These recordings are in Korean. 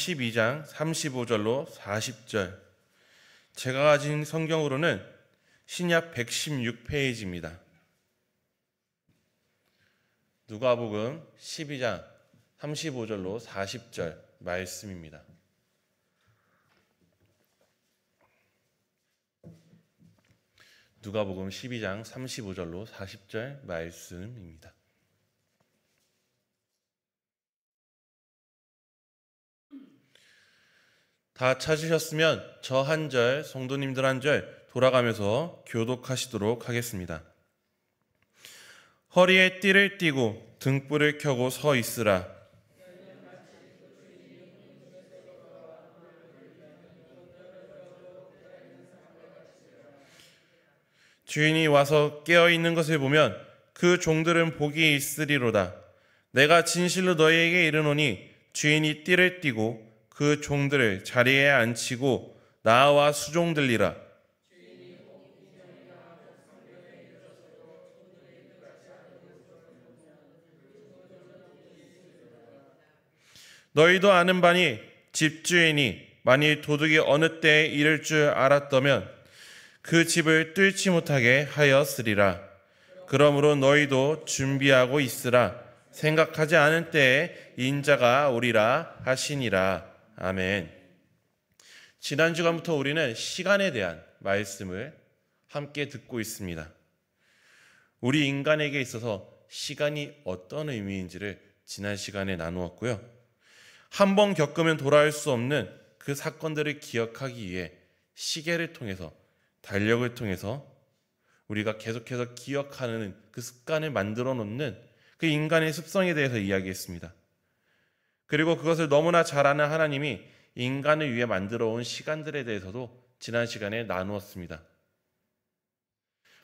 12장 35절로 40절. 제가 가진 성경으로는 신약 116페이지입니다. 누가복음 12장 35절로 40절 말씀입니다. 누가복음 12장 35절로 40절 말씀입니다. 다 찾으셨으면 저 한 절, 성도님들 한 절 돌아가면서 교독하시도록 하겠습니다. 허리에 띠를 띠고 등불을 켜고 서 있으라. 주인이 와서 깨어있는 것을 보면 그 종들은 복이 있으리로다. 내가 진실로 너희에게 이르노니 주인이 띠를 띠고 그 종들을 자리에 앉히고 나와 수종들리라. 너희도 아는 바니 집주인이 만일 도둑이 어느 때에 이를 줄 알았다면 그 집을 뚫지 못하게 하였으리라. 그러므로 너희도 준비하고 있으라. 생각하지 않은 때에 인자가 오리라 하시니라. 아멘. 지난 주간부터 우리는 시간에 대한 말씀을 함께 듣고 있습니다. 우리 인간에게 있어서 시간이 어떤 의미인지를 지난 시간에 나누었고요. 한 번 겪으면 돌아올 수 없는 그 사건들을 기억하기 위해 시계를 통해서, 달력을 통해서 우리가 계속해서 기억하는 그 습관을 만들어 놓는 그 인간의 습성에 대해서 이야기했습니다. 그리고 그것을 너무나 잘 아는 하나님이 인간을 위해 만들어 온 시간들에 대해서도 지난 시간에 나누었습니다.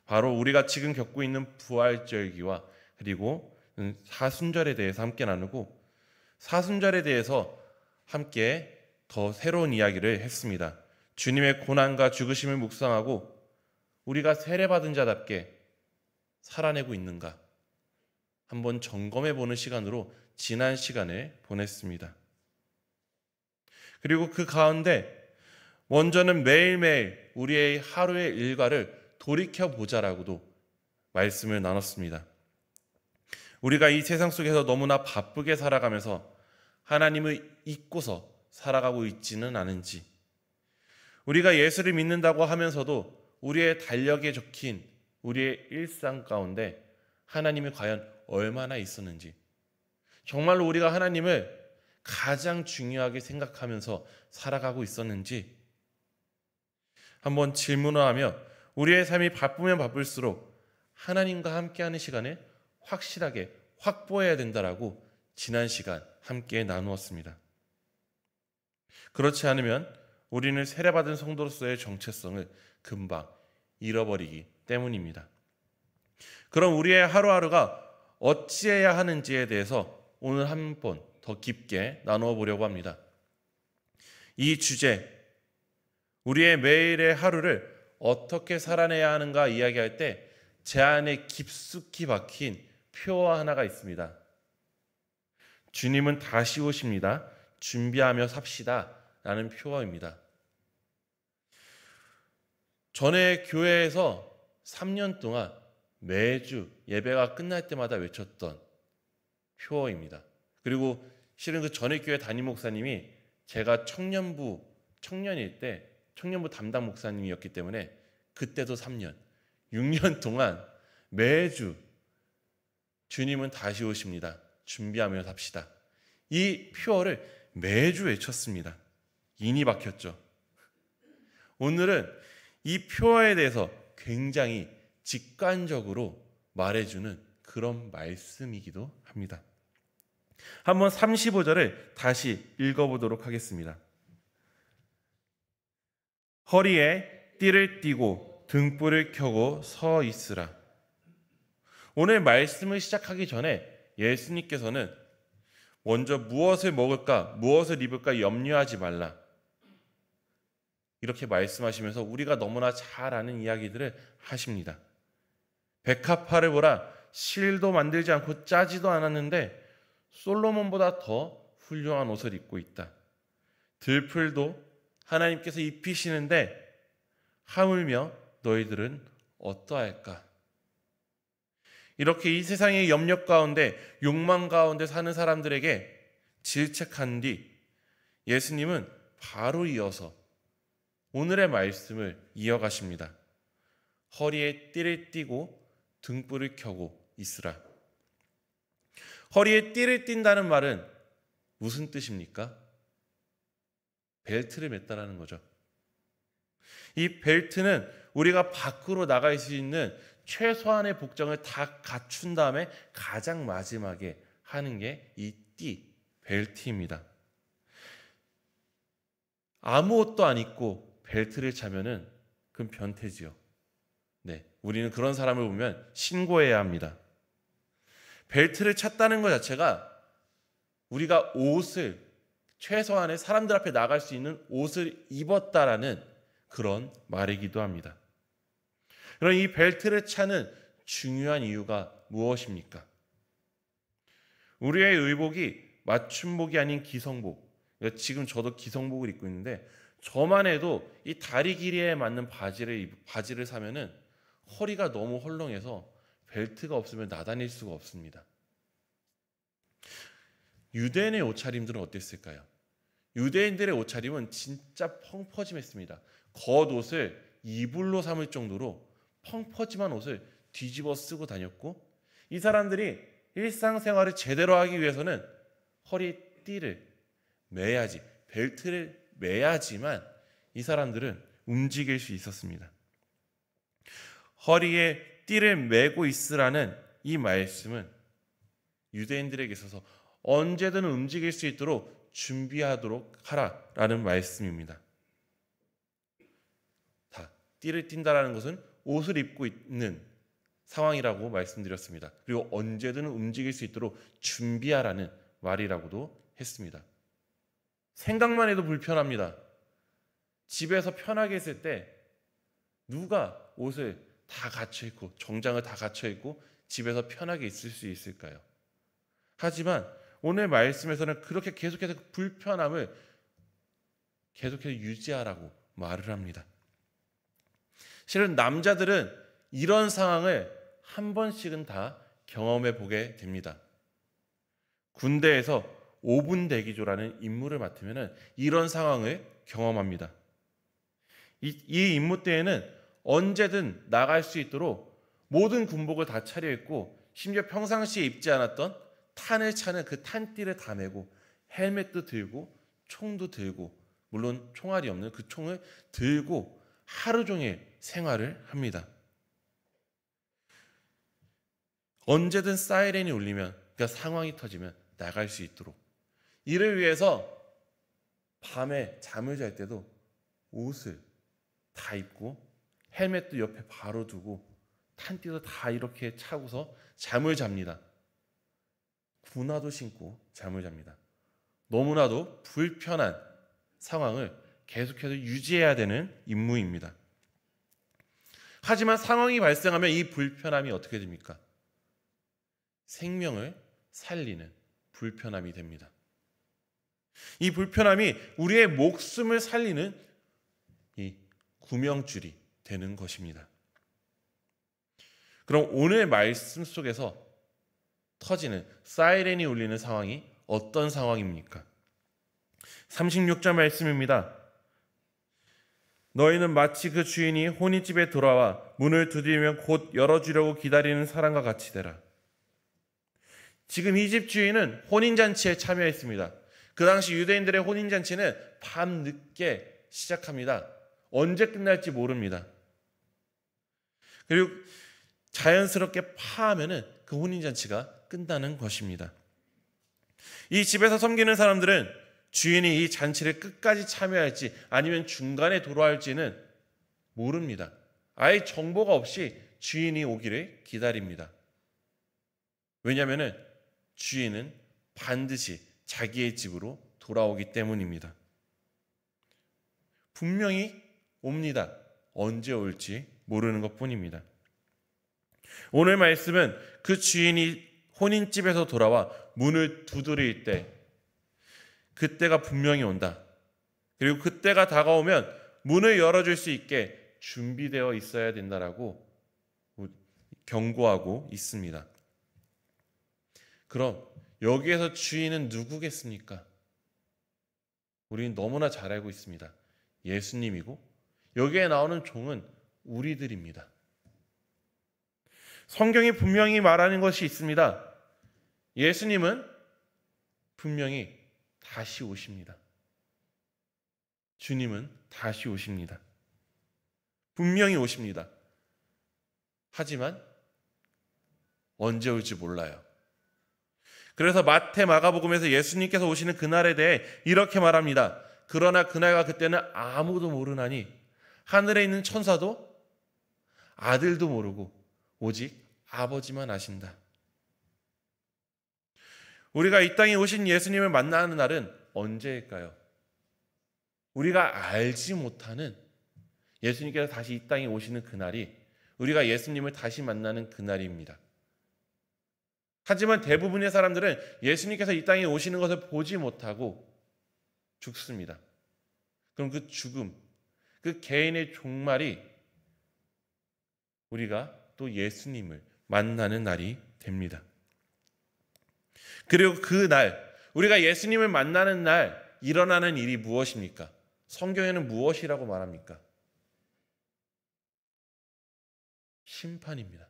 바로 우리가 지금 겪고 있는 부활절기와 그리고 사순절에 대해서 함께 나누고, 사순절에 대해서 함께 더 새로운 이야기를 했습니다. 주님의 고난과 죽으심을 묵상하고 우리가 세례받은 자답게 살아내고 있는가 한번 점검해보는 시간으로 지난 시간을 보냈습니다. 그리고 그 가운데 먼저는 매일매일 우리의 하루의 일과를 돌이켜보자라고도 말씀을 나눴습니다. 우리가 이 세상 속에서 너무나 바쁘게 살아가면서 하나님을 잊고서 살아가고 있지는 않은지, 우리가 예수를 믿는다고 하면서도 우리의 달력에 적힌 우리의 일상 가운데 하나님이 과연 얼마나 있었는지, 정말로 우리가 하나님을 가장 중요하게 생각하면서 살아가고 있었는지 한번 질문을 하며 우리의 삶이 바쁘면 바쁠수록 하나님과 함께하는 시간을 확실하게 확보해야 된다라고 지난 시간 함께 나누었습니다. 그렇지 않으면 우리는 세례받은 성도로서의 정체성을 금방 잃어버리기 때문입니다. 그럼 우리의 하루하루가 어찌해야 하는지에 대해서 오늘 한 번 더 깊게 나누어 보려고 합니다. 이 주제, 우리의 매일의 하루를 어떻게 살아내야 하는가 이야기할 때 제 안에 깊숙이 박힌 표 하나가 있습니다. 주님은 다시 오십니다. 준비하며 삽시다 라는 표어입니다. 전에 교회에서 3년 동안 매주 예배가 끝날 때마다 외쳤던 표어입니다. 그리고 실은 그 전에 교회 담임 목사님이 제가 청년일 때 청년부 담당 목사님이었기 때문에 그때도 3년, 6년 동안 매주 주님은 다시 오십니다. 준비하며 삽시다. 이 표어를 매주 외쳤습니다. 인이 박혔죠. 오늘은 이 표어에 대해서 굉장히 직관적으로 말해주는 그런 말씀이기도 합니다. 한번 35절을 다시 읽어보도록 하겠습니다. 허리에 띠를 띠고 등불을 켜고 서 있으라. 오늘 말씀을 시작하기 전에 예수님께서는 먼저 무엇을 먹을까, 무엇을 입을까 염려하지 말라, 이렇게 말씀하시면서 우리가 너무나 잘 아는 이야기들을 하십니다. 백합화를 보라, 실도 만들지 않고 짜지도 않았는데 솔로몬보다 더 훌륭한 옷을 입고 있다. 들풀도 하나님께서 입히시는데 하물며 너희들은 어떠할까? 이렇게 이 세상의 염려 가운데 욕망 가운데 사는 사람들에게 질책한 뒤 예수님은 바로 이어서 오늘의 말씀을 이어가십니다. 허리에 띠를 띠고 등불을 켜고 있으라. 허리에 띠를 띈다는 말은 무슨 뜻입니까? 벨트를 맸다라는 거죠. 이 벨트는 우리가 밖으로 나갈 수 있는 최소한의 복장을 다 갖춘 다음에 가장 마지막에 하는 게 이 띠, 벨트입니다. 아무 옷도 안 입고 벨트를 차면은 그건 변태지요. 네, 우리는 그런 사람을 보면 신고해야 합니다. 벨트를 찼다는 것 자체가 우리가 옷을 최소한의 사람들 앞에 나갈 수 있는 옷을 입었다라는 그런 말이기도 합니다. 그럼 이 벨트를 차는 중요한 이유가 무엇입니까? 우리의 의복이 맞춤복이 아닌 기성복. 지금 저도 기성복을 입고 있는데 저만 해도 이 다리 길이에 맞는 바지를 사면은 허리가 너무 헐렁해서 벨트가 없으면 나다닐 수가 없습니다. 유대인의 옷차림들은 어땠을까요? 유대인들의 옷차림은 진짜 펑퍼짐했습니다. 겉옷을 이불로 삼을 정도로 펑퍼짐한 옷을 뒤집어 쓰고 다녔고, 이 사람들이 일상생활을 제대로 하기 위해서는 허리띠를 매야지, 벨트를 매야지만 이 사람들은 움직일 수 있었습니다. 허리에 띠를 매고 있으라는 이 말씀은 유대인들에게 있어서 언제든 움직일 수 있도록 준비하도록 하라라는 말씀입니다. 띠를 띈다라는 것은 옷을 입고 있는 상황이라고 말씀드렸습니다. 그리고 언제든 움직일 수 있도록 준비하라는 말이라고도 했습니다. 생각만 해도 불편합니다. 집에서 편하게 있을 때 누가 옷을 다 갖춰 입고 정장을 다 갖춰 입고 집에서 편하게 있을 수 있을까요? 하지만 오늘 말씀에서는 그렇게 계속해서 불편함을 계속해서 유지하라고 말을 합니다. 실은 남자들은 이런 상황을 한 번씩은 다 경험해 보게 됩니다. 군대에서 5분 대기조라는 임무를 맡으면 이런 상황을 경험합니다. 이 임무 때에는 언제든 나갈 수 있도록 모든 군복을 다 차려입고 심지어 평상시에 입지 않았던 탄을 차는 그 탄띠를 다 메고 헬멧도 들고 총도 들고, 물론 총알이 없는 그 총을 들고 하루 종일 생활을 합니다. 언제든 사이렌이 울리면, 그러니까 상황이 터지면 나갈 수 있도록, 이를 위해서 밤에 잠을 잘 때도 옷을 다 입고 헬멧도 옆에 바로 두고 탄띠도 다 이렇게 차고서 잠을 잡니다. 군화도 신고 잠을 잡니다. 너무나도 불편한 상황을 계속해서 유지해야 되는 임무입니다. 하지만 상황이 발생하면 이 불편함이 어떻게 됩니까? 생명을 살리는 불편함이 됩니다. 이 불편함이 우리의 목숨을 살리는 이 구명줄이 되는 것입니다. 그럼 오늘 말씀 속에서 터지는 사이렌이 울리는 상황이 어떤 상황입니까? 36절 말씀입니다. 너희는 마치 그 주인이 혼인집에 돌아와 문을 두드리면 곧 열어주려고 기다리는 사람과 같이 되라. 지금 이 집 주인은 혼인잔치에 참여했습니다. 그 당시 유대인들의 혼인잔치는 밤늦게 시작합니다. 언제 끝날지 모릅니다. 그리고 자연스럽게 파하면은 그 혼인잔치가 끝나는 것입니다. 이 집에서 섬기는 사람들은 주인이 이 잔치를 끝까지 참여할지 아니면 중간에 돌아올지는 모릅니다. 아예 정보가 없이 주인이 오기를 기다립니다. 왜냐하면 주인은 반드시 자기의 집으로 돌아오기 때문입니다. 분명히 옵니다. 언제 올지 모르는 것뿐입니다. 오늘 말씀은 그 주인이 혼인집에서 돌아와 문을 두드릴 때, 그때가 분명히 온다. 그리고 그때가 다가오면 문을 열어줄 수 있게 준비되어 있어야 된다라고 경고하고 있습니다. 그럼 여기에서 주인은 누구겠습니까? 우리는 너무나 잘 알고 있습니다. 예수님이고 여기에 나오는 종은 우리들입니다. 성경이 분명히 말하는 것이 있습니다. 예수님은 분명히 다시 오십니다. 주님은 다시 오십니다. 분명히 오십니다. 하지만 언제 올지 몰라요. 그래서 마태, 마가복음에서 예수님께서 오시는 그날에 대해 이렇게 말합니다. 그러나 그날과 그때는 아무도 모르나니 하늘에 있는 천사도 아들도 모르고 오직 아버지만 아신다. 우리가 이 땅에 오신 예수님을 만나는 날은 언제일까요? 우리가 알지 못하는 예수님께서 다시 이 땅에 오시는 그날이 우리가 예수님을 다시 만나는 그날입니다. 하지만 대부분의 사람들은 예수님께서 이 땅에 오시는 것을 보지 못하고 죽습니다. 그럼 그 죽음, 그 개인의 종말이 우리가 또 예수님을 만나는 날이 됩니다. 그리고 그 날, 우리가 예수님을 만나는 날 일어나는 일이 무엇입니까? 성경에는 무엇이라고 말합니까? 심판입니다.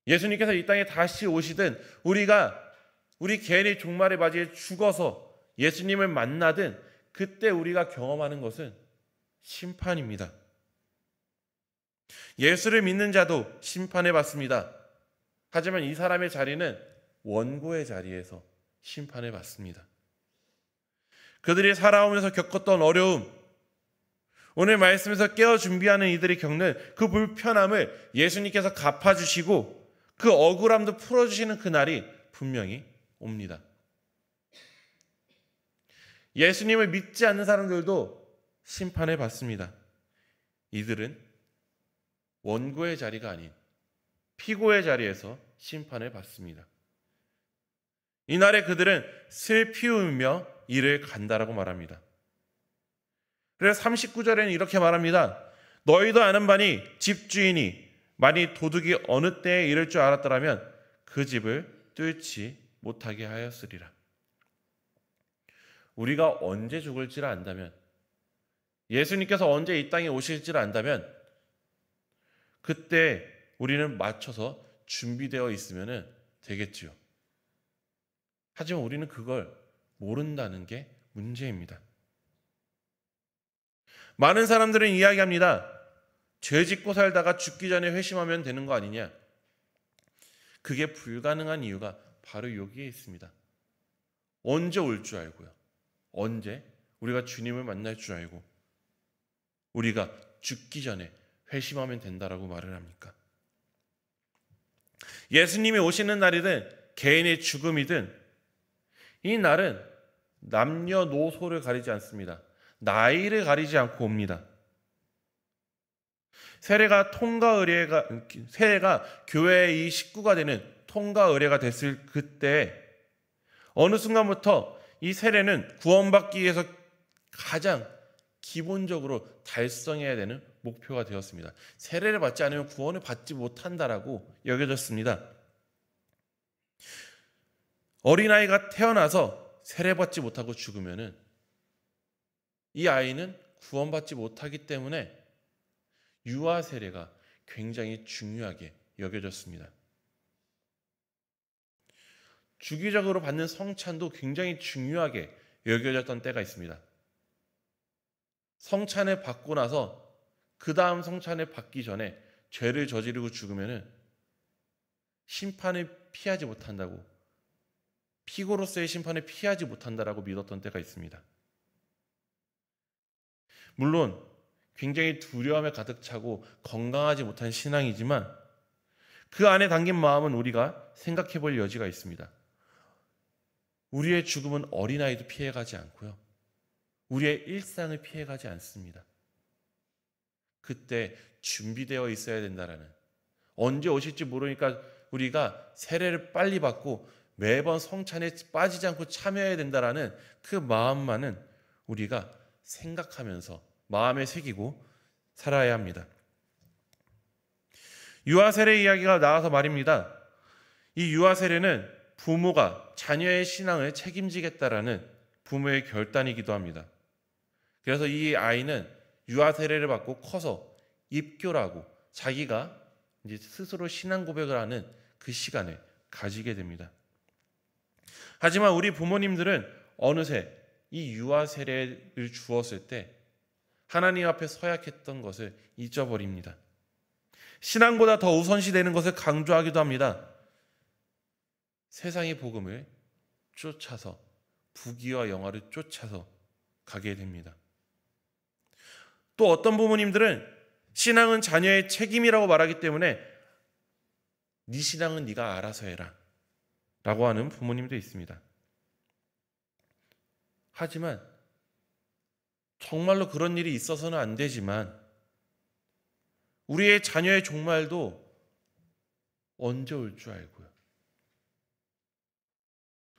예수님께서 이 땅에 다시 오시든 우리 개인의 종말에 맞이해 죽어서 예수님을 만나든 그때 우리가 경험하는 것은 심판입니다. 예수를 믿는 자도 심판해 받습니다. 하지만 이 사람의 자리는 원고의 자리에서 심판해 받습니다. 그들이 살아오면서 겪었던 어려움, 오늘 말씀에서 깨어 준비하는 이들이 겪는 그 불편함을 예수님께서 갚아주시고 그 억울함도 풀어주시는 그날이 분명히 옵니다. 예수님을 믿지 않는 사람들도 심판을 받습니다. 이들은 원고의 자리가 아닌 피고의 자리에서 심판을 받습니다. 이날에 그들은 슬피 울며 이를 간다라고 말합니다. 그래서 39절에는 이렇게 말합니다. 너희도 아는 바니 집주인이 만일 도둑이 어느 때에 이를 줄 알았더라면 그 집을 뚫지 못하게 하였으리라. 우리가 언제 죽을지를 안다면, 예수님께서 언제 이 땅에 오실지를 안다면 그때 우리는 맞춰서 준비되어 있으면 되겠지요. 하지만 우리는 그걸 모른다는 게 문제입니다. 많은 사람들은 이야기합니다. 죄 짓고 살다가 죽기 전에 회심하면 되는 거 아니냐? 그게 불가능한 이유가 바로 여기에 있습니다. 언제 올 줄 알고요. 언제 우리가 주님을 만날 줄 알고 우리가 죽기 전에 회심하면 된다라고 말을 합니까? 예수님이 오시는 날이든 개인의 죽음이든 이 날은 남녀노소를 가리지 않습니다. 나이를 가리지 않고 옵니다. 세례가 교회의 이 식구가 되는 통과 의례가 됐을 그때 어느 순간부터 이 세례는 구원받기 위해서 가장 기본적으로 달성해야 되는 목표가 되었습니다. 세례를 받지 않으면 구원을 받지 못한다라고 여겨졌습니다. 어린아이가 태어나서 세례받지 못하고 죽으면 이 아이는 구원받지 못하기 때문에 유아 세례가 굉장히 중요하게 여겨졌습니다. 주기적으로 받는 성찬도 굉장히 중요하게 여겨졌던 때가 있습니다. 성찬을 받고 나서 그 다음 성찬을 받기 전에 죄를 저지르고 죽으면 심판을 피하지 못한다고, 피고로서의 심판을 피하지 못한다라고 믿었던 때가 있습니다. 물론 굉장히 두려움에 가득 차고 건강하지 못한 신앙이지만 그 안에 담긴 마음은 우리가 생각해 볼 여지가 있습니다. 우리의 죽음은 어린아이도 피해가지 않고요. 우리의 일상을 피해가지 않습니다. 그때 준비되어 있어야 된다라는, 언제 오실지 모르니까 우리가 세례를 빨리 받고 매번 성찬에 빠지지 않고 참여해야 된다라는 그 마음만은 우리가 생각하면서 마음에 새기고 살아야 합니다. 유아 세례 이야기가 나와서 말입니다. 이 유아 세례는 부모가 자녀의 신앙을 책임지겠다라는 부모의 결단이기도 합니다. 그래서 이 아이는 유아 세례를 받고 커서 입교라고 자기가 이제 스스로 신앙 고백을 하는 그 시간을 가지게 됩니다. 하지만 우리 부모님들은 어느새 이 유아 세례를 주었을 때 하나님 앞에 서약했던 것을 잊어버립니다. 신앙보다 더 우선시되는 것을 강조하기도 합니다. 세상의 복음을 쫓아서 부귀와 영화를 쫓아서 가게 됩니다. 또 어떤 부모님들은 신앙은 자녀의 책임이라고 말하기 때문에 네 신앙은 네가 알아서 해라 라고 하는 부모님도 있습니다. 하지만 정말로 그런 일이 있어서는 안 되지만 우리의 자녀의 종말도 언제 올 줄 알고요.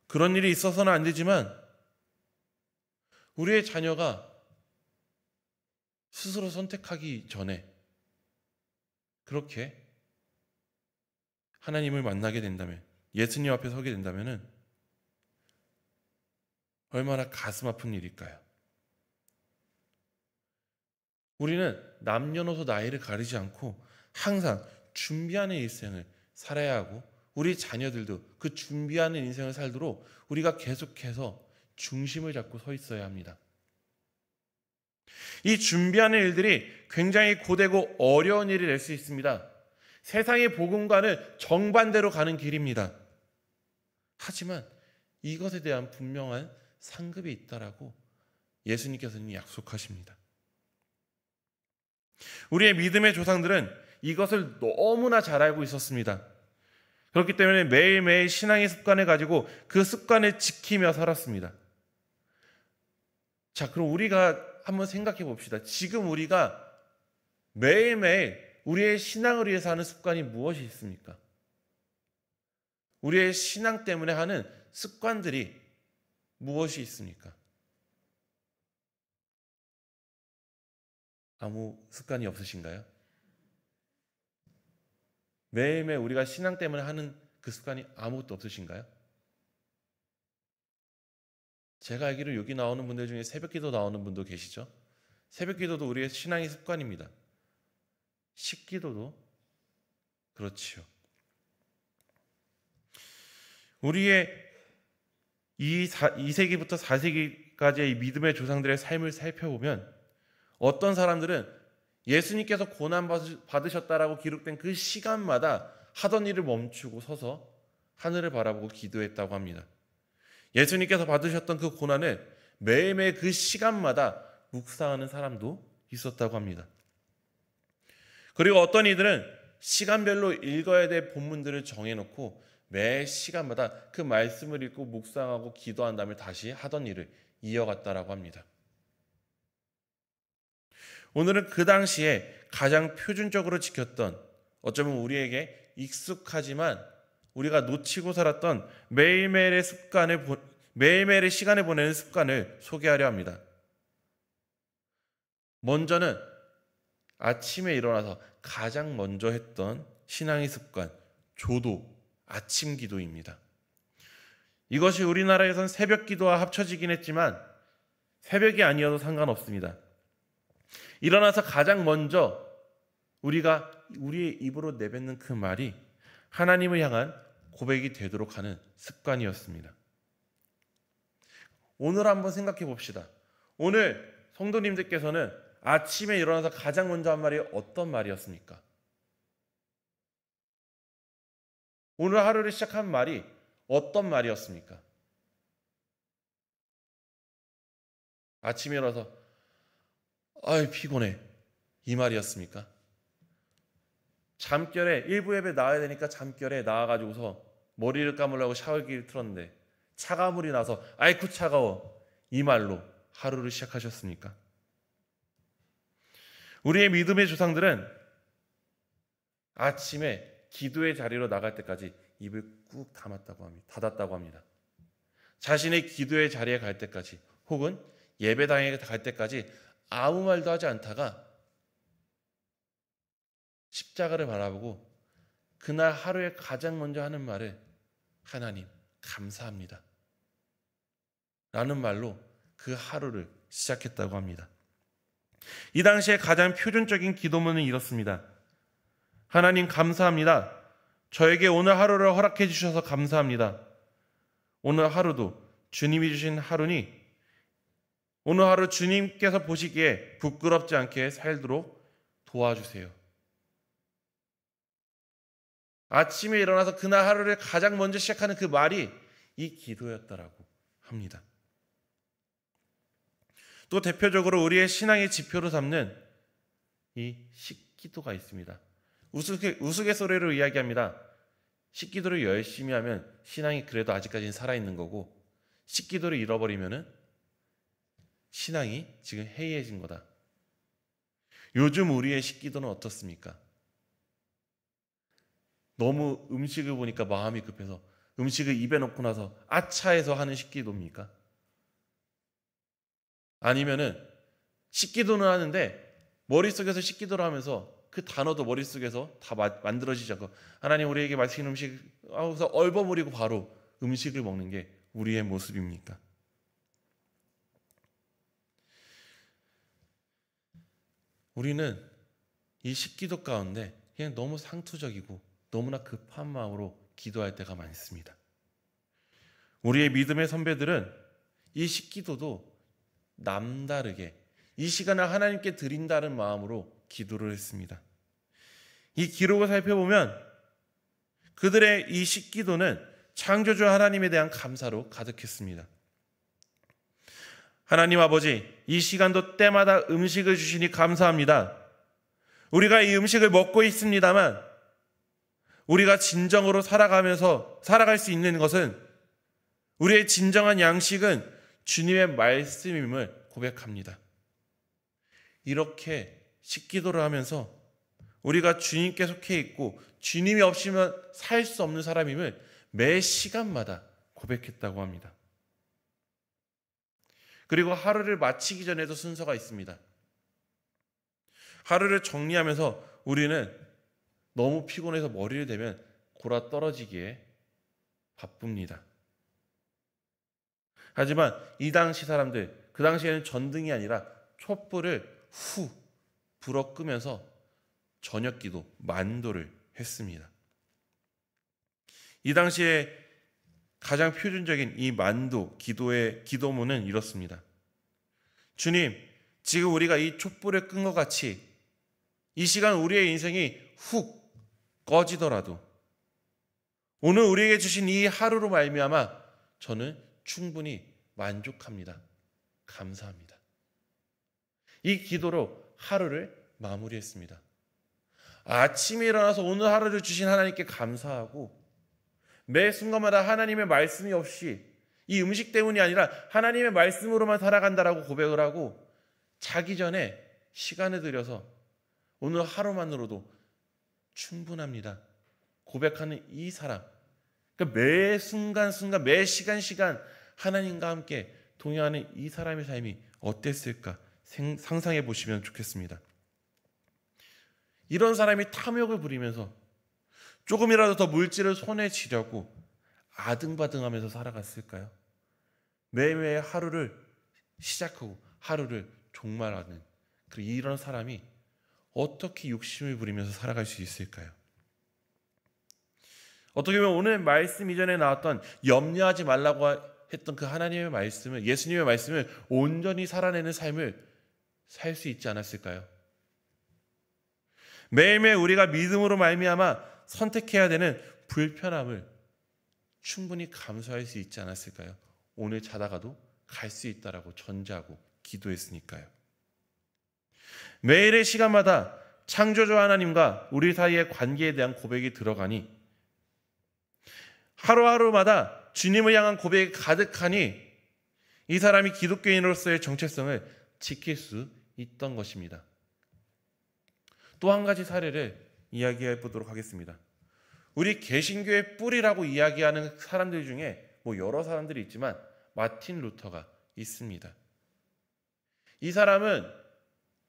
그런 일이 있어서는 안 되지만 우리의 자녀가 스스로 선택하기 전에 그렇게 하나님을 만나게 된다면, 예수님 앞에 서게 된다면 얼마나 가슴 아픈 일일까요? 우리는 남녀노소 나이를 가리지 않고 항상 준비하는 일생을 살아야 하고 우리 자녀들도 그 준비하는 인생을 살도록 우리가 계속해서 중심을 잡고 서 있어야 합니다. 이 준비하는 일들이 굉장히 고되고 어려운 일이 될 수 있습니다. 세상의 복음과는 정반대로 가는 길입니다. 하지만 이것에 대한 분명한 상급이 있다라고 예수님께서는 약속하십니다. 우리의 믿음의 조상들은 이것을 너무나 잘 알고 있었습니다. 그렇기 때문에 매일매일 신앙의 습관을 가지고 그 습관을 지키며 살았습니다. 자, 그럼 우리가 한번 생각해 봅시다. 지금 우리가 매일매일 우리의 신앙을 위해서 하는 습관이 무엇이 있습니까? 우리의 신앙 때문에 하는 습관들이 무엇이 있습니까? 아무 습관이 없으신가요? 매일매일 우리가 신앙 때문에 하는 그 습관이 아무것도 없으신가요? 제가 알기로 여기 나오는 분들 중에 새벽기도 나오는 분도 계시죠? 새벽기도도 우리의 신앙의 습관입니다. 식기도도 그렇지요. 우리의 2세기부터 4세기까지의 믿음의 조상들의 삶을 살펴보면 어떤 사람들은 예수님께서 고난 받으셨다라고 기록된 그 시간마다 하던 일을 멈추고 서서 하늘을 바라보고 기도했다고 합니다. 예수님께서 받으셨던 그 고난을 매일매일 그 시간마다 묵상하는 사람도 있었다고 합니다. 그리고 어떤 이들은 시간별로 읽어야 될 본문들을 정해놓고 매 시간마다 그 말씀을 읽고 묵상하고 기도한 다음에 다시 하던 일을 이어갔다라고 합니다. 오늘은 그 당시에 가장 표준적으로 지켰던, 어쩌면 우리에게 익숙하지만 우리가 놓치고 살았던 매일매일의 시간을 보내는 습관을 소개하려 합니다. 먼저는 아침에 일어나서 가장 먼저 했던 신앙의 습관, 조도, 아침 기도입니다. 이것이 우리나라에선 새벽 기도와 합쳐지긴 했지만 새벽이 아니어도 상관없습니다. 일어나서 가장 먼저 우리가 우리의 입으로 내뱉는 그 말이 하나님을 향한 고백이 되도록 하는 습관이었습니다. 오늘 한번 생각해 봅시다. 오늘 성도님들께서는 아침에 일어나서 가장 먼저 한 말이 어떤 말이었습니까? 오늘 하루를 시작한 말이 어떤 말이었습니까? 아침에 일어나서 아이 피곤해 이 말이었습니까? 잠결에 일부 예배 나와야 되니까 잠결에 나와가지고서 머리를 감으려고 샤워기를 틀었는데 차가운 물이 나서 아이쿠 차가워 이 말로 하루를 시작하셨습니까? 우리의 믿음의 조상들은 아침에 기도의 자리로 나갈 때까지 입을 꾹 닫았다고 합니다. 자신의 기도의 자리에 갈 때까지 혹은 예배당에 갈 때까지 아무 말도 하지 않다가 십자가를 바라보고 그날 하루에 가장 먼저 하는 말을 하나님 감사합니다 라는 말로 그 하루를 시작했다고 합니다. 이 당시에 가장 표준적인 기도문은 이렇습니다. 하나님 감사합니다. 저에게 오늘 하루를 허락해 주셔서 감사합니다. 오늘 하루도 주님이 주신 하루니 오늘 하루 주님께서 보시기에 부끄럽지 않게 살도록 도와주세요. 아침에 일어나서 그날 하루를 가장 먼저 시작하는 그 말이 이 기도였다라고 합니다. 또 대표적으로 우리의 신앙의 지표로 삼는 이 식기도가 있습니다. 우스갯소리로 이야기합니다. 식기도를 열심히 하면 신앙이 그래도 아직까지는 살아있는 거고 식기도를 잃어버리면 신앙이 지금 해이해진 거다. 요즘 우리의 식기도는 어떻습니까? 너무 음식을 보니까 마음이 급해서 음식을 입에 넣고 나서 아차해서 하는 식기도입니까? 아니면은 식기도는 하는데 머릿속에서 식기도를 하면서 그 단어도 머릿속에서 다 만들어지지 않고 하나님 우리에게 마시는 음식 하고서 얼버무리고 바로 음식을 먹는 게 우리의 모습입니까? 우리는 이 식기도 가운데 그냥 너무 상투적이고 너무나 급한 마음으로 기도할 때가 많습니다. 우리의 믿음의 선배들은 이 식기도도 남다르게 이 시간을 하나님께 드린다는 마음으로 기도를 했습니다. 이 기록을 살펴보면 그들의 이 식기도는 창조주 하나님에 대한 감사로 가득했습니다. 하나님 아버지, 이 시간도 때마다 음식을 주시니 감사합니다. 우리가 이 음식을 먹고 있습니다만 우리가 진정으로 살아갈 수 있는 것은 우리의 진정한 양식은 주님의 말씀임을 고백합니다. 이렇게 식기도를 하면서 우리가 주님께 속해 있고 주님이 없이면 살 수 없는 사람임을 매 시간마다 고백했다고 합니다. 그리고 하루를 마치기 전에도 순서가 있습니다. 하루를 정리하면서 우리는 너무 피곤해서 머리를 대면 골아 떨어지기에 바쁩니다. 하지만 이 당시 사람들, 그 당시에는 전등이 아니라 촛불을 후 불어 끄면서 저녁 기도, 만도를 했습니다. 이 당시에 가장 표준적인 이 만도, 기도의 기도문은 이렇습니다. 주님, 지금 우리가 이 촛불을 끈 것 같이 이 시간 우리의 인생이 훅 꺼지더라도 오늘 우리에게 주신 이 하루로 말미암아 저는 충분히 만족합니다. 감사합니다. 이 기도로 하루를 마무리했습니다. 아침에 일어나서 오늘 하루를 주신 하나님께 감사하고 매 순간마다 하나님의 말씀이 없이 이 음식 때문이 아니라 하나님의 말씀으로만 살아간다라고 고백을 하고 자기 전에 시간을 들여서 오늘 하루만으로도 충분합니다. 고백하는 이 사람, 그러니까 매 순간순간 매 시간 하나님과 함께 동행하는 이 사람의 삶이 어땠을까 상상해 보시면 좋겠습니다. 이런 사람이 탐욕을 부리면서 조금이라도 더 물질을 손에 쥐려고 아등바등하면서 살아갔을까요? 매일매일 하루를 시작하고 하루를 종말하는 이런 사람이 어떻게 욕심을 부리면서 살아갈 수 있을까요? 어떻게 보면 오늘 말씀 이전에 나왔던 염려하지 말라고 했던 그 하나님의 말씀을, 예수님의 말씀을 온전히 살아내는 삶을 살 수 있지 않았을까요? 매일매일 우리가 믿음으로 말미암아 선택해야 되는 불편함을 충분히 감수할 수 있지 않았을까요? 오늘 자다가도 갈 수 있다라고 전제하고 기도했으니까요. 매일의 시간마다 창조주 하나님과 우리 사이의 관계에 대한 고백이 들어가니 하루하루마다 주님을 향한 고백이 가득하니 이 사람이 기독교인으로서의 정체성을 지킬 수 있던 것입니다. 또 한 가지 사례를 이야기해 보도록 하겠습니다. 우리 개신교의 뿌리라고 이야기하는 사람들 중에 여러 사람들이 있지만 마틴 루터가 있습니다. 이 사람은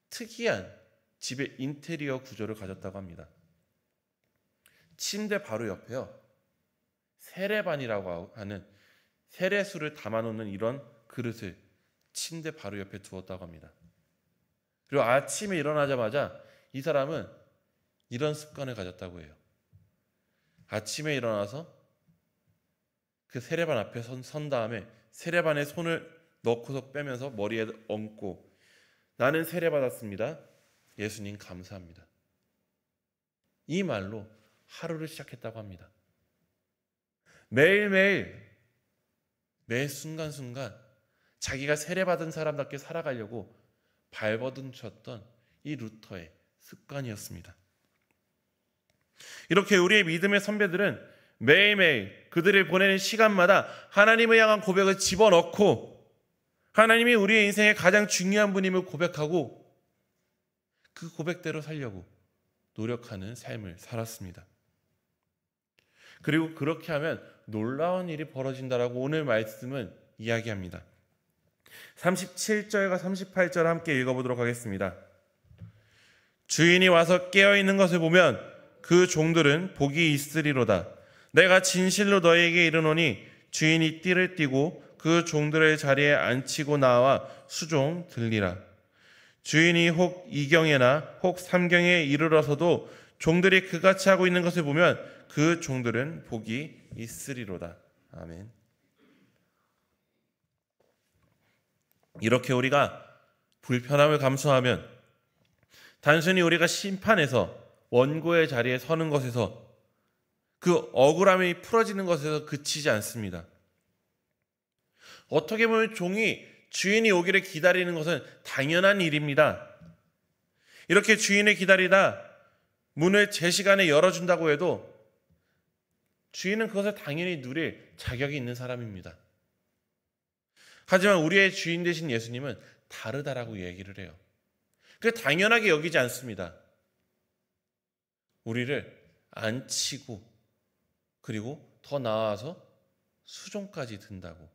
특이한 집의 인테리어 구조를 가졌다고 합니다. 침대 바로 옆에요, 세례반이라고 하는 세례수를 담아놓는 이런 그릇을 침대 바로 옆에 두었다고 합니다. 그리고 아침에 일어나자마자 이 사람은 이런 습관을 가졌다고 해요. 아침에 일어나서 그 세례반 앞에 선 다음에 세례반에 손을 넣고서 빼면서 머리에 얹고, 나는 세례받았습니다, 예수님 감사합니다, 이 말로 하루를 시작했다고 합니다. 매일매일 매 순간순간 자기가 세례받은 사람답게 살아가려고 발버둥쳤던 이 루터의 습관이었습니다. 이렇게 우리의 믿음의 선배들은 매일매일 그들을 보내는 시간마다 하나님을 향한 고백을 집어넣고 하나님이 우리의 인생의 가장 중요한 분임을 고백하고 그 고백대로 살려고 노력하는 삶을 살았습니다. 그리고 그렇게 하면 놀라운 일이 벌어진다라고 오늘 말씀은 이야기합니다. 37절과 38절 함께 읽어보도록 하겠습니다. 주인이 와서 깨어있는 것을 보면 그 종들은 복이 있으리로다. 내가 진실로 너희에게 이르노니 주인이 띠를 띠고 그 종들의 자리에 앉히고 나와 수종 들리라. 주인이 혹 이경에나 혹 삼경에 이르러서도 종들이 그같이 하고 있는 것을 보면 그 종들은 복이 있으리로다. 아멘. 이렇게 우리가 불편함을 감수하면 단순히 우리가 심판에서 원고의 자리에 서는 것에서 그 억울함이 풀어지는 것에서 그치지 않습니다. 어떻게 보면 종이 주인이 오기를 기다리는 것은 당연한 일입니다. 이렇게 주인을 기다리다 문을 제 시간에 열어준다고 해도 주인은 그것을 당연히 누릴 자격이 있는 사람입니다. 하지만 우리의 주인 되신 예수님은 다르다라고 얘기를 해요. 그 당연하게 여기지 않습니다. 우리를 앉히고 그리고 더 나아가서 수종까지 든다고.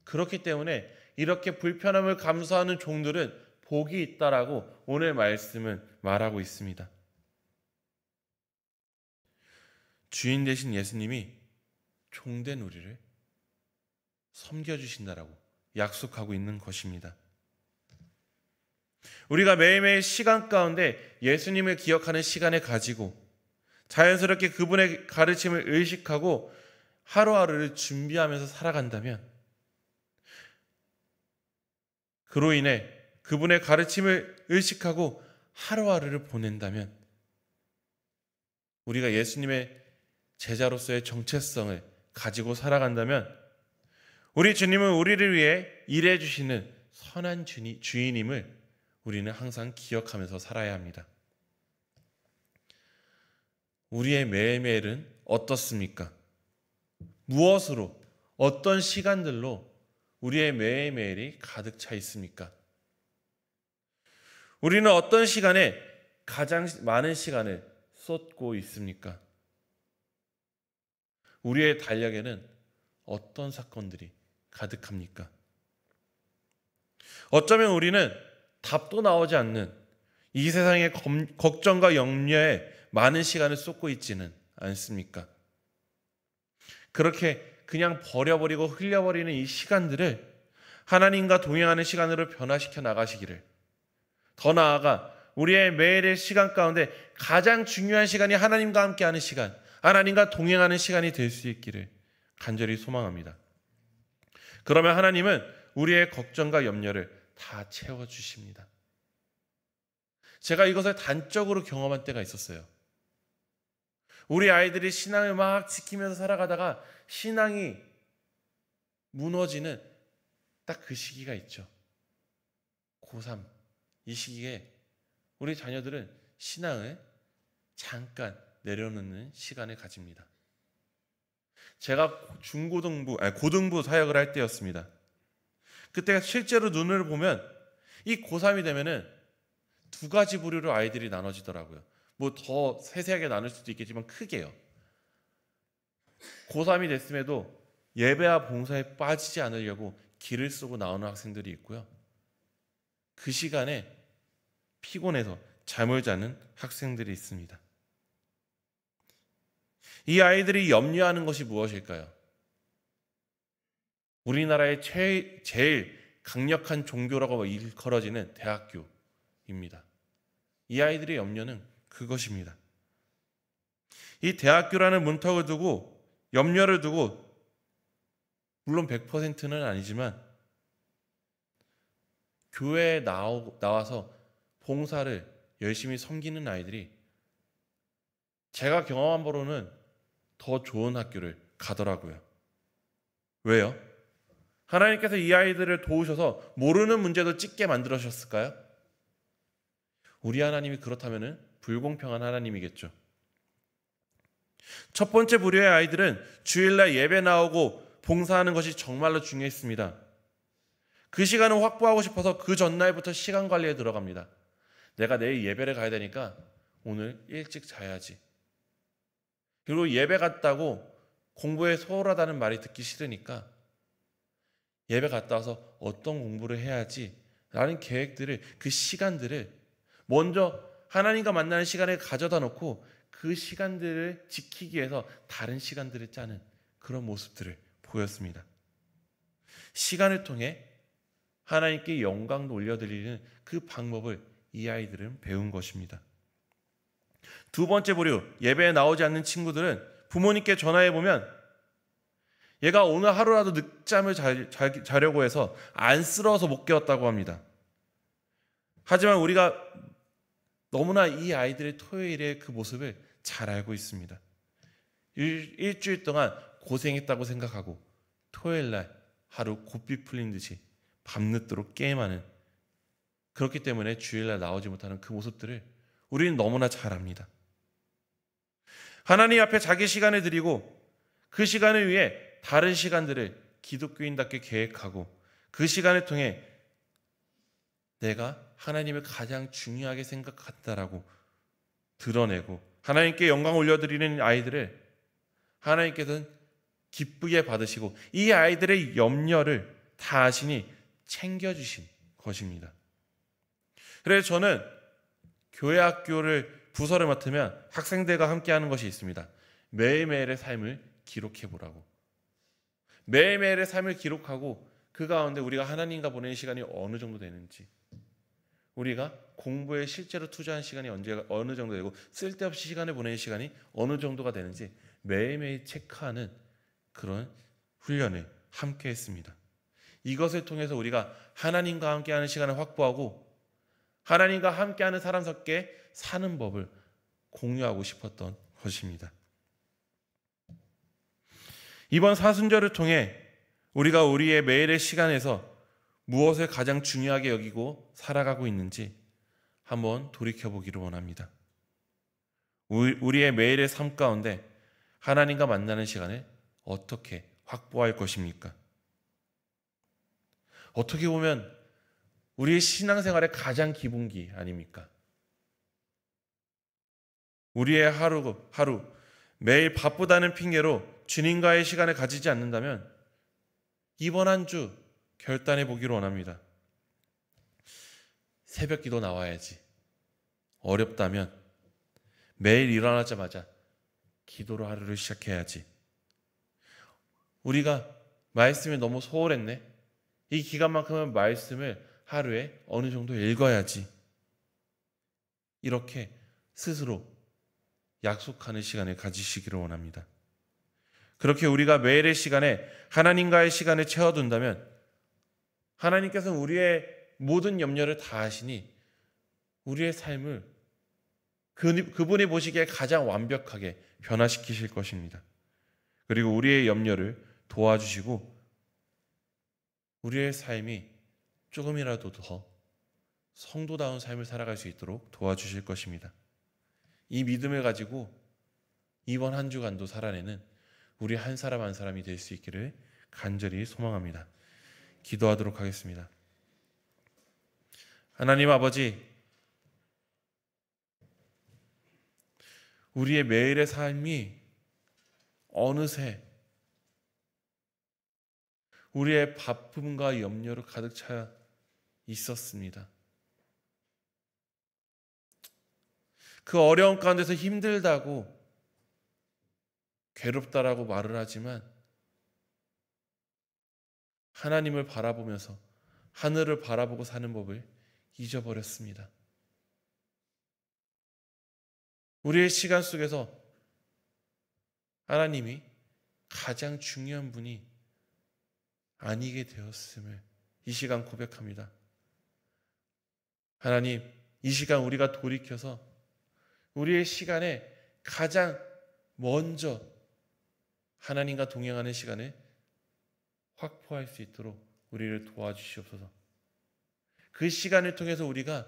그렇기 때문에 이렇게 불편함을 감수하는 종들은 복이 있다라고 오늘 말씀은 말하고 있습니다. 주인 되신 예수님이 종된 우리를 섬겨주신다라고 약속하고 있는 것입니다. 우리가 매일매일 시간 가운데 예수님을 기억하는 시간을 가지고 자연스럽게 그분의 가르침을 의식하고 하루하루를 준비하면서 살아간다면, 그로 인해 그분의 가르침을 의식하고 하루하루를 보낸다면 우리가 예수님의 제자로서의 정체성을 가지고 살아간다면 우리 주님은 우리를 위해 일해 주시는 선한 주인임을 우리는 항상 기억하면서 살아야 합니다. 우리의 매일매일은 어떻습니까? 무엇으로, 어떤 시간들로 우리의 매일매일이 가득 차 있습니까? 우리는 어떤 시간에 가장 많은 시간을 쏟고 있습니까? 우리의 달력에는 어떤 사건들이 가득합니까? 어쩌면 우리는 답도 나오지 않는 이 세상의 걱정과 염려에 많은 시간을 쏟고 있지는 않습니까? 그렇게 그냥 버려버리고 흘려버리는 이 시간들을 하나님과 동행하는 시간으로 변화시켜 나가시기를, 더 나아가 우리의 매일의 시간 가운데 가장 중요한 시간이 하나님과 함께하는 시간, 하나님과 동행하는 시간이 될 수 있기를 간절히 소망합니다. 그러면 하나님은 우리의 걱정과 염려를 다 채워주십니다. 제가 이것을 단적으로 경험한 때가 있었어요. 우리 아이들이 신앙을 막 지키면서 살아가다가 신앙이 무너지는 딱 그 시기가 있죠. 고3 이 시기에 우리 자녀들은 신앙을 잠깐 내려놓는 시간을 가집니다. 제가 고등부 사역을 할 때였습니다. 그때 실제로 눈을 보면 이 고3이 되면은 두 가지 부류로 아이들이 나눠지더라고요. 뭐 더 세세하게 나눌 수도 있겠지만 크게요. 고3이 됐음에도 예배와 봉사에 빠지지 않으려고 길을 쓰고 나오는 학생들이 있고요. 그 시간에 피곤해서 잠을 자는 학생들이 있습니다. 이 아이들이 염려하는 것이 무엇일까요? 우리나라의 제일 강력한 종교라고 일컬어지는 대학교입니다. 이 아이들의 염려는 그것입니다. 이 대학교라는 문턱을 두고 염려를 두고 물론 100%는 아니지만 교회에 나와서 봉사를 열심히 섬기는 아이들이 제가 경험한 바로는 더 좋은 학교를 가더라고요. 왜요? 하나님께서 이 아이들을 도우셔서 모르는 문제도 찍게 만들어주셨을까요? 우리 하나님이 그렇다면 불공평한 하나님이겠죠. 첫 번째 부류의 아이들은 주일날 예배 나오고 봉사하는 것이 정말로 중요했습니다. 그 시간을 확보하고 싶어서 그 전날부터 시간 관리에 들어갑니다. 내가 내일 예배를 가야 되니까 오늘 일찍 자야지. 그리고 예배 갔다고 공부에 소홀하다는 말이 듣기 싫으니까 예배 갔다 와서 어떤 공부를 해야지 라는 계획들을, 그 시간들을 먼저 하나님과 만나는 시간을 가져다 놓고 그 시간들을 지키기 위해서 다른 시간들을 짜는 그런 모습들을 보였습니다. 시간을 통해 하나님께 영광도 올려드리는 그 방법을 이 아이들은 배운 것입니다. 두 번째 부류, 예배에 나오지 않는 친구들은 부모님께 전화해보면 얘가 오늘 하루라도 늦잠을 자려고 해서 안쓰러워서 못 깨웠다고 합니다. 하지만 우리가 너무나 이 아이들의 토요일의 그 모습을 잘 알고 있습니다. 일주일 동안 고생했다고 생각하고 토요일날 하루 고삐 풀린 듯이 밤늦도록 게임하는, 그렇기 때문에 주일날 나오지 못하는 그 모습들을 우리는 너무나 잘 압니다. 하나님 앞에 자기 시간을 드리고 그 시간을 위해 다른 시간들을 기독교인답게 계획하고 그 시간을 통해 내가 하나님을 가장 중요하게 생각한다라고 드러내고 하나님께 영광 올려드리는 아이들을 하나님께서는 기쁘게 받으시고 이 아이들의 염려를 다 아시니 챙겨주신 것입니다. 그래서 저는 교회 학교를 부서를 맡으면 학생들과 함께 하는 것이 있습니다. 매일매일의 삶을 기록해보라고. 매일매일의 삶을 기록하고 그 가운데 우리가 하나님과 보내는 시간이 어느 정도 되는지, 우리가 공부에 실제로 투자한 시간이 어느 정도 되고 쓸데없이 시간을 보내는 시간이 어느 정도가 되는지 매일매일 체크하는 그런 훈련을 함께 했습니다. 이것을 통해서 우리가 하나님과 함께하는 시간을 확보하고 하나님과 함께하는 사람답게 사는 법을 공유하고 싶었던 것입니다. 이번 사순절을 통해 우리가 우리의 매일의 시간에서 무엇을 가장 중요하게 여기고 살아가고 있는지 한번 돌이켜보기를 원합니다. 우리의 매일의 삶 가운데 하나님과 만나는 시간을 어떻게 확보할 것입니까? 어떻게 보면 우리의 신앙생활의 가장 기본기 아닙니까? 우리의 하루 매일 바쁘다는 핑계로 주님과의 시간을 가지지 않는다면 이번 한 주 결단해 보기를 원합니다. 새벽 기도 나와야지. 어렵다면 매일 일어나자마자 기도로 하루를 시작해야지. 우리가 말씀이 너무 소홀했네. 이 기간만큼은 말씀을 하루에 어느 정도 읽어야지. 이렇게 스스로 약속하는 시간을 가지시기를 원합니다. 그렇게 우리가 매일의 시간에 하나님과의 시간을 채워둔다면 하나님께서는 우리의 모든 염려를 다 아시니 우리의 삶을 그분이 보시기에 가장 완벽하게 변화시키실 것입니다. 그리고 우리의 염려를 도와주시고 우리의 삶이 조금이라도 더 성도다운 삶을 살아갈 수 있도록 도와주실 것입니다. 이 믿음을 가지고 이번 한 주간도 살아내는 우리 한 사람 한 사람이 될 수 있기를 간절히 소망합니다. 기도하도록 하겠습니다. 하나님 아버지, 우리의 매일의 삶이 어느새 우리의 바쁨과 염려로 가득 차 있었습니다. 그 어려운 가운데서 힘들다고, 괴롭다라고 말을 하지만 하나님을 바라보면서 하늘을 바라보고 사는 법을 잊어버렸습니다. 우리의 시간 속에서 하나님이 가장 중요한 분이 아니게 되었음을 이 시간 고백합니다. 하나님, 이 시간 우리가 돌이켜서 우리의 시간에 가장 먼저 하나님과 동행하는 시간을 확보할 수 있도록 우리를 도와주시옵소서. 그 시간을 통해서 우리가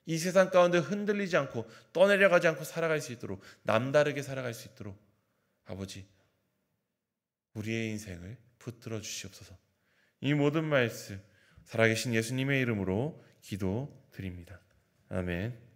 이 세상 가운데 흔들리지 않고 떠내려가지 않고 살아갈 수 있도록, 남다르게 살아갈 수 있도록 아버지, 우리의 인생을 붙들어 주시옵소서. 이 모든 말씀 살아계신 예수님의 이름으로 기도드립니다. 아멘.